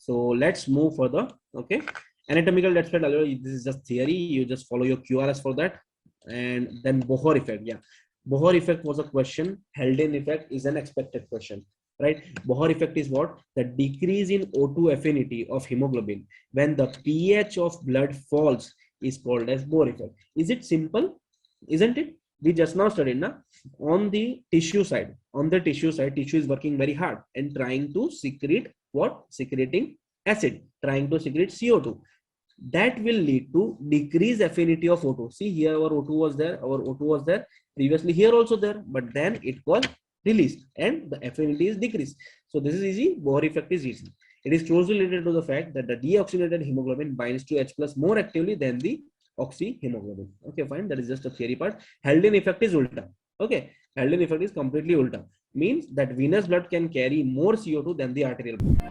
So let's move further. Okay, anatomical, that's what this is just theory. You just follow your QRS for that. And then Bohr effect. Yeah, Bohr effect was a question. Haldane effect is an expected question, right? Bohr effect is what? The decrease in O2 affinity of hemoglobin when the pH of blood falls is called as Bohr effect. Is it simple? Isn't it? We just now studied na? On the tissue side. On the tissue side, tissue is working very hard and trying to secrete what? Secreting acid, trying to secrete CO2. That will lead to decreased affinity of O2. See, here our O2 was there, our O2 was there previously, here also there, but then it was released and the affinity is decreased. So this is easy. Bohr effect is easy. It is closely related to the fact that the deoxygenated hemoglobin binds to H plus more actively than the oxyhemoglobin. Okay, fine. That is just a theory part. Haldane effect is ulta. Okay, Haldane effect is completely ulta. Means that venous blood can carry more CO2 than the arterial blood.